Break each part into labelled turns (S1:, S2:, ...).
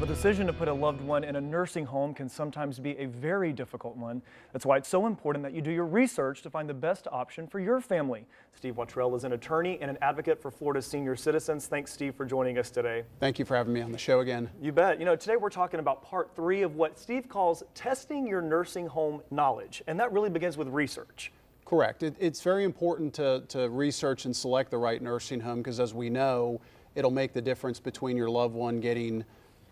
S1: The decision to put a loved one in a nursing home can sometimes be a very difficult one. That's why it's so important that you do your research to find the best option for your family. Steve Watrel is an attorney and an advocate for Florida's senior citizens. Thanks, Steve, for joining us today.
S2: Thank you for having me on the show again.
S1: You bet. You know, today we're talking about part 3 of what Steve calls testing your nursing home knowledge, and that really begins with research.
S2: Correct. It's very important to research and select the right nursing home because, as we know, it'll make the difference between your loved one getting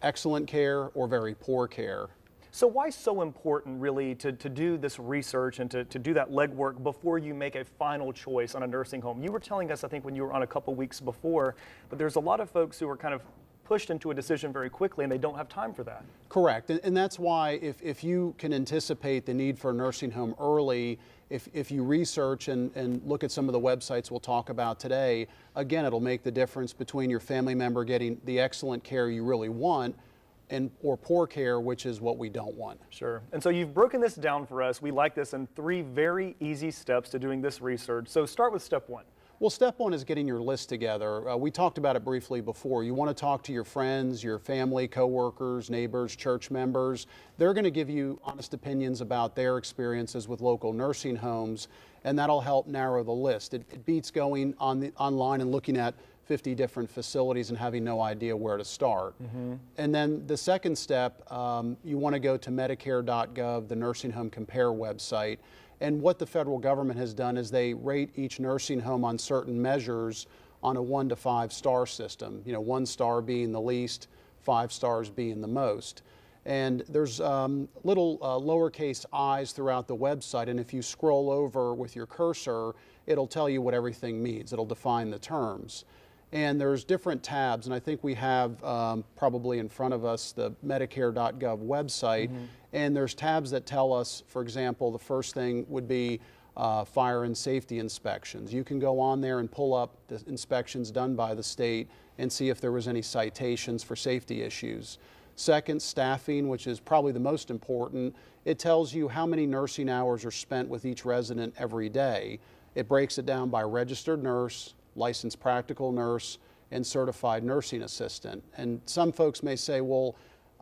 S2: excellent care or very poor care.
S1: So why so important really to do this research and to do that legwork before you make a final choice on a nursing home? You were telling us, I think when you were on a couple weeks before, but there's a lot of folks who are kind of pushed into a decision very quickly and they don't have time for that.
S2: Correct. And that's why if you can anticipate the need for a nursing home early, if you research and look at some of the websites we'll talk about today, again, it'll make the difference between your family member getting the excellent care you really want or poor care, which is what we don't want.
S1: Sure. And so you've broken this down for us. We like this in 3 very easy steps to doing this research. So start with step 1.
S2: Well, step 1 is getting your list together. We talked about it briefly before. You want to talk to your friends, your family, coworkers, neighbors, church members. They're going to give you honest opinions about their experiences with local nursing homes, and that'll help narrow the list. It beats going online and looking at 50 different facilities and having no idea where to start. And then the second step, you want to go to Medicare.gov, the Nursing Home Compare website. And what the federal government has done is they rate each nursing home on certain measures on a 1 to 5 star system. You know, 1 star being the least, 5 stars being the most. And there's little lowercase i's throughout the website, and if you scroll over with your cursor, it'll tell you what everything means. It'll define the terms. And there's different tabs, and I think we have probably in front of us the Medicare.gov website, and there's tabs that tell us, for example, the first thing would be fire and safety inspections. You can go on there and pull up the inspections done by the state and see if there was any citations for safety issues. Second, staffing, which is probably the most important. It tells you how many nursing hours are spent with each resident every day. It breaks it down by registered nurse, licensed practical nurse, and certified nursing assistant. And some folks may say, well,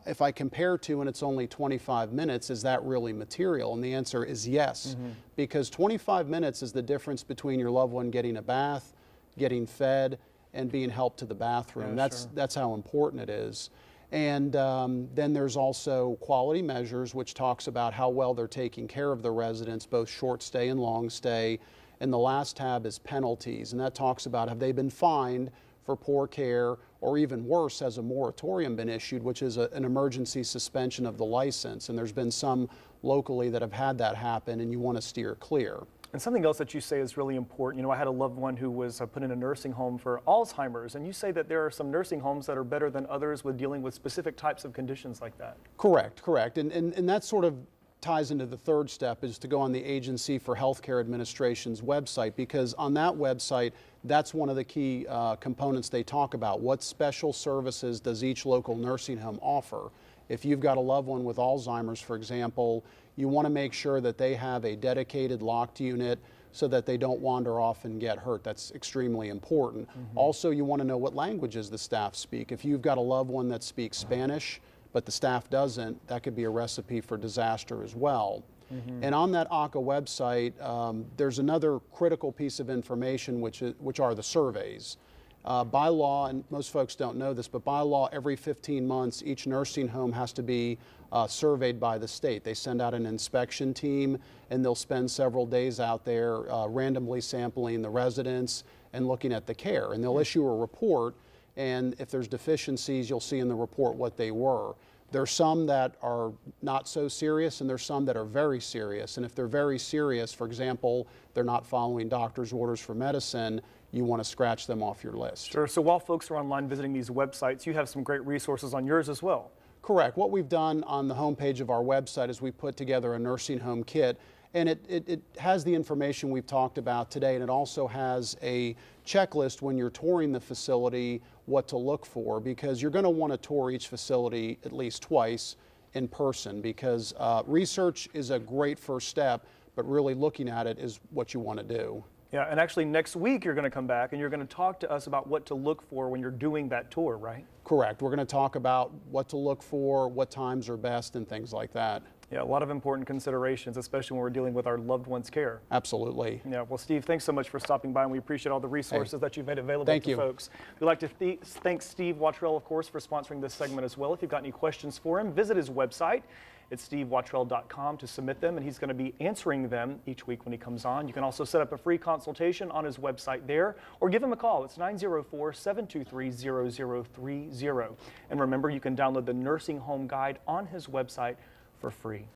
S2: if I compare to and it's only 25 minutes, is that really material? And the answer is yes, because 25 minutes is the difference between your loved one getting a bath, getting fed, and being helped to the bathroom.
S1: Yeah,
S2: that's how important it is. And then there's also quality measures, which talks about how well they're taking care of the residents, both short stay and long stay. And the last tab is penalties, and that talks about have they been fined for poor care, or even worse, has a moratorium been issued, which is an emergency suspension of the license. And there's been some locally that have had that happen, and you want to steer clear.
S1: And something else that you say is really important. You know, I had a loved one who was put in a nursing home for Alzheimer's, and you say that there are some nursing homes that are better than others with dealing with specific types of conditions like that.
S2: Correct. And that sort of ties into the third step, is to go on the Agency for Healthcare Administration's website, because on that website, that's one of the key components they talk about. What special services does each local nursing home offer? If you've got a loved one with Alzheimer's, for example, you want to make sure that they have a dedicated locked unit so that they don't wander off and get hurt. That's extremely important. Also, you want to know what languages the staff speak. If you've got a loved one that speaks Spanish, but the staff doesn't, that could be a recipe for disaster as well. And on that ACA website, there's another critical piece of information, which are the surveys. By law, and most folks don't know this, but by law, every 15 months, each nursing home has to be surveyed by the state. They send out an inspection team, and they'll spend several days out there randomly sampling the residents and looking at the care. And they'll issue a report, and if there's deficiencies, you'll see in the report what they were. There's some that are not so serious, and there's some that are very serious. And if they're very serious, for example, they're not following doctor's orders for medicine, you want to scratch them off your list.
S1: Sure. So while folks are online visiting these websites, you have some great resources on yours as well.
S2: Correct. What we've done on the homepage of our website is we put together a nursing home kit, and it has the information we've talked about today, and it also has a checklist when you're touring the facility what to look for, because you're going to want to tour each facility at least twice in person, because research is a great first step, but really looking at it is what you want to do.
S1: Yeah, and actually next week you're going to come back and you're going to talk to us about what to look for when you're doing that tour, right?
S2: Correct. We're going to talk about what to look for, what times are best, and things like that.
S1: Yeah, a lot of important considerations, especially when we're dealing with our loved ones' care.
S2: Absolutely.
S1: Yeah, well, Steve, thanks so much for stopping by, and we appreciate all the resources that you've made available to folks. We'd like to thank Steve Watrel, of course, for sponsoring this segment as well. If you've got any questions for him, visit his website. It's stevewatrel.com to submit them, and he's going to be answering them each week when he comes on. You can also set up a free consultation on his website there, or give him a call. It's 904-723-0030. And remember, you can download the Nursing Home Guide on his website for free.